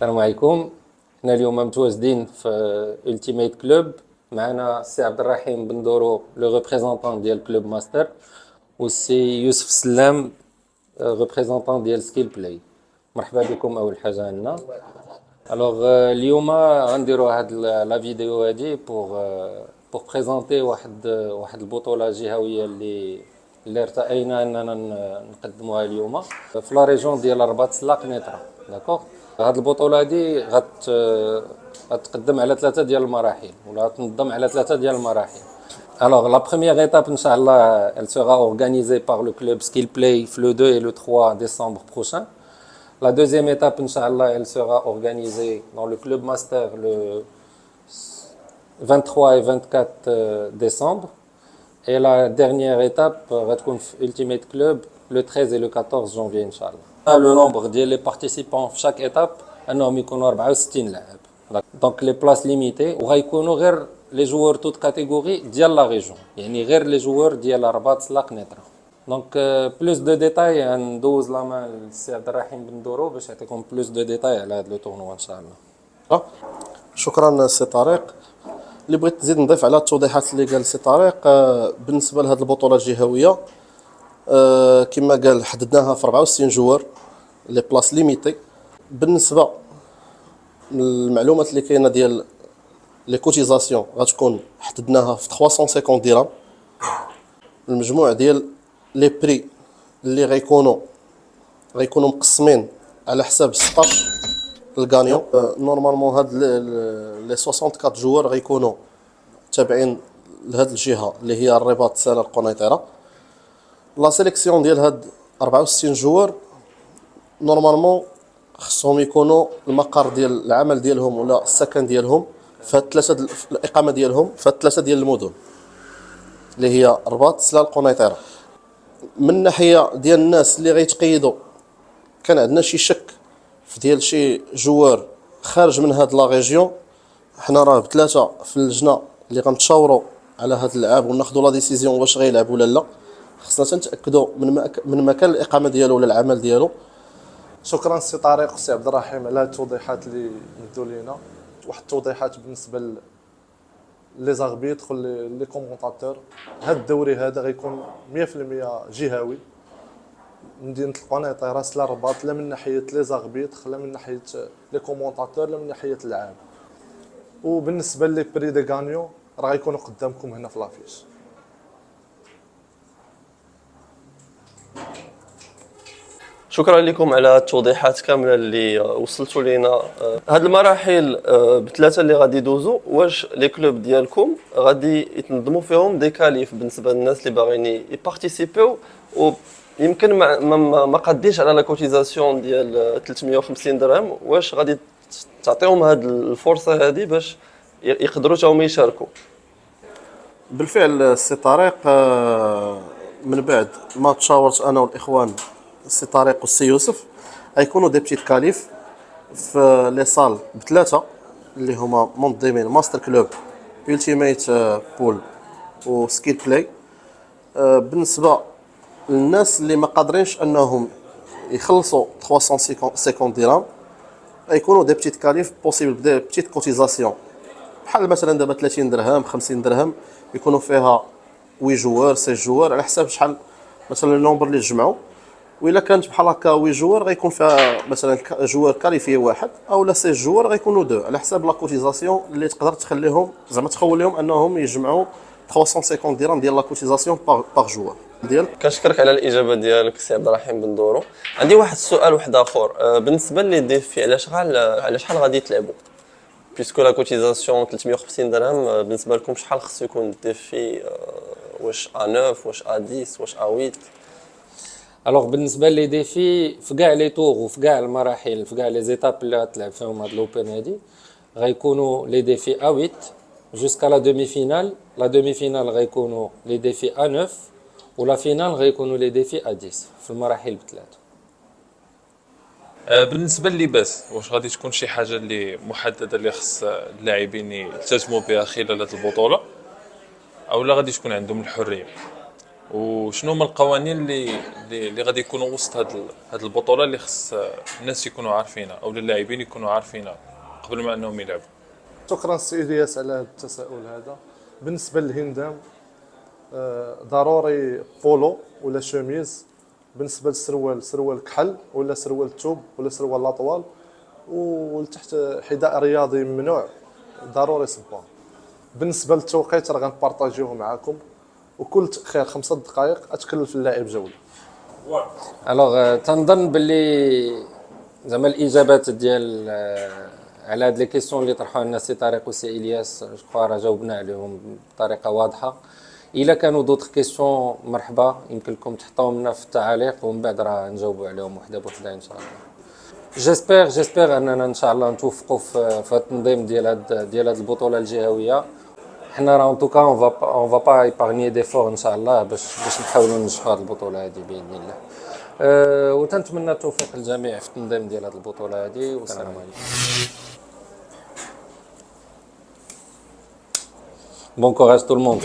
السلام عليكم. احنا اليوم متواجدين في التيميت كلوب. معنا السي عبد الرحيم بن دورو لو ريبريزونطون ديال كلوب ماستر، والسي يوسف سلام ريبريزونطون ديال سكيل بلاي. مرحبا بكم اول حاجه عندنا. الوغ اليوم غنديروا هاد لا فيديو هادي بور بريزونتي واحد البطوله جهويه اللي ارتئينا اننا نقدموها اليوم في لا ريجون ديال الرباط سلاق نيطرا. داكوغ، هاد البطوله هادي غتقدم على ثلاثه ديال المراحل ولا غتنظم على ثلاثه ديال المراحل. Alors, la première étape, Inch'Allah, elle sera organisée par le club Skill Play le 2 et le 3 décembre prochain. La deuxième étape, Inch'Allah, elle sera organisée dans le club Master le 23 et 24 décembre. Et la dernière étape, Ultimate Club le 13 et le 14 janvier, Inch'Allah. Le nombre des participants chaque étape, انهم يكونوا 64 لاعب. Donc les places limitées وغيكونوا غير les joueurs toute catégorie ديال la région، يعني غير les joueurs ديال رباط سلاق نيطرا. Donc plus de détails ندوز لا مان للسي عبد الرحيم بن دورو باش يعطيكم plus de détails على هذا لو تورنوا ان شاء الله. شكرا سي طارق. اللي بغيت نزيد نضيف على التوضيحات اللي قال سي طارق بالنسبه لهذه البطوله الجهويه، كما قال حددناها في 64 جوار لي بلاص ليميتي. بالنسبه للمعلومات اللي كاينه ديال لي كوتيزاسيون غتكون حددناها في 350 درهم. المجموع ديال لي بري اللي غيكونوا مقسمين على حساب 16 الغانيون. نورمالمون هاد لي 64 جوار غيكونوا تابعين لهاد الجهه اللي هي الرباط سالا القنيطره. لا سيليكسيون ديال هاد 64 جوار نورمالمون خصهم يكونوا المقر ديال العمل ديالهم ولا السكن ديالهم في هاد ثلاثه الاقامه ديالهم في هاد ثلاثه ديال المدن اللي هي الرباط سلا القنيطره. من ناحيه ديال الناس اللي غيتقيدوا، كان عندنا شي شك في ديال شي جوار خارج من هاد لا ريجيون. حنا راه بثلاثه في اللجنه اللي غنتشاوروا على هاد اللعاب وناخذوا لا ديسيزيون واش غيلعب ولا لا. خصنا تنتاكدوا من مكان الاقامه ديالو ولا العمل ديالو. شكرا سي طارق وسي عبد الرحيم على التوضيحات اللي مدوا لينا. واحد التوضيحات بالنسبه لي زاربيتر لي كومونطاتور. هاد الدوري هذا غيكون 100% جهوي. مدينه القنيطره سلا الرباط، لا من ناحيه لي زاربيتر لا من ناحيه لي كومونطاتور لا من ناحيه اللعاب. وبالنسبه لي بري دي غانيون راه غيكونوا قدامكم هنا في لافيش. شكرا لكم على التوضيحات كامله اللي وصلتوا لينا. هاد المراحل بثلاثه اللي غادي يدوزوا، واش لي كلوب ديالكم غادي يتنظموا فيهم دي كاليف بالنسبه للناس اللي باغيين يبارتيسيبيو، ويمكن ما قاديش على لا كوتيزاسيون ديال 350 درهم، واش غادي تعطيهم هاد الفرصه هذه باش يقدروا تاهم يشاركوا؟ بالفعل سي طارق، من بعد ما تشاورت انا والاخوان السي طارق والسي يوسف، غيكونوا دي بتيت كاليف في لي صال بثلاثه اللي هما منظمين ماستر كلوب، التيميت بول وسكيل بلاي. بالنسبه للناس اللي ما قادرينش انهم يخلصوا 350 درهم، غيكونوا دي بتيت كاليف بوسيبل دي بتيت كوتيزاسيون، بحال مثلا دابا 30 درهم 50 درهم، يكونوا فيها 8 جوار 6 جوار على حساب شحال مثلا النومبر اللي جمعوا. وإلا كانت بحال هكا 8 جوار غيكون فيها مثلا جوار كاليفي واحد، او لا 6 جوار غيكونوا دو على حساب لا كوتيزاسيون اللي تقدر تخليهم زعما تخول لهم انهم يجمعوا 350 درهم ديال لا كوتيزاسيون باغ جوار ديال. كنشكرك على الاجابه ديالك سي عبد الرحيم بن دورو. عندي واحد السؤال واحد اخر، بالنسبه لي ديفي على شحال غادي تلعبوا؟ بيسكو لا كوتيزاسيون 350 درهم، بالنسبه لكم شحال خصو يكون ديفي؟ واش A9 واش A10 واش A8؟ الوغ بالنسبه لي ديفي في كاع لي تور وفي كاع المراحل في كاع لي زيتاب اللي غتلعب فيهم هاد لوبن هادي، غيكونوا لي ديفي A8 جوسكا لا دومي فينال. لا دومي فينال غيكونوا لي ديفي A9 ولا فينال غيكونوا لي ديفي A10 في المراحل بثلاثه. بالنسبه للباس، واش غادي تكون شي حاجه اللي محدده اللي خص اللاعبين يلتزموا بها خلال هذه البطوله، او لا غادي تكون عندهم الحريه؟ وشنو هما القوانين اللي غادي يكونوا وسط هاد البطوله اللي خص الناس يكونوا عارفينها او اللاعبين يكونوا عارفينها قبل ما انهم يلعبوا. شكرا سي الياس على هذا التساؤل هذا. بالنسبه للهندام ضروري بولو ولا شوميز. بالنسبه للسروال سروال كحل ولا سروال توب ولا سروال لاطوال، ولتحت حذاء رياضي ممنوع ضروري سبان. بالنسبه للتوقيت راه غنبارطاجيوه معكم، وكل تاخير 5 دقائق اتكلف اللاعب جوله. الوغ تنظن باللي زعما الاجابات ديال على هاد لي كيسيون اللي طرحوها لنا سي طارق وسي الياس جو كخوا راه جاوبنا عليهم بطريقه واضحه. الا كانوا دوطخ كيسيون مرحبا، يمكن لكم تحطوهم لنا في التعاليق ومن بعد راه نجاوبوا عليهم وحده بوحده ان شاء الله. جيسبر اننا ان شاء الله نتوفقوا في التنظيم ديال هاد البطوله الجهويه. حنا راه ان توكا اون فا با ايبارني ديفور ان شاء الله باش نحاولوا ننجحوا هاد البطوله هذه باذن الله. وتنتمنى التوفيق للجميع في التنظيم ديال هاد البطوله هذه، والسلام عليكم. Bon courage tout le monde.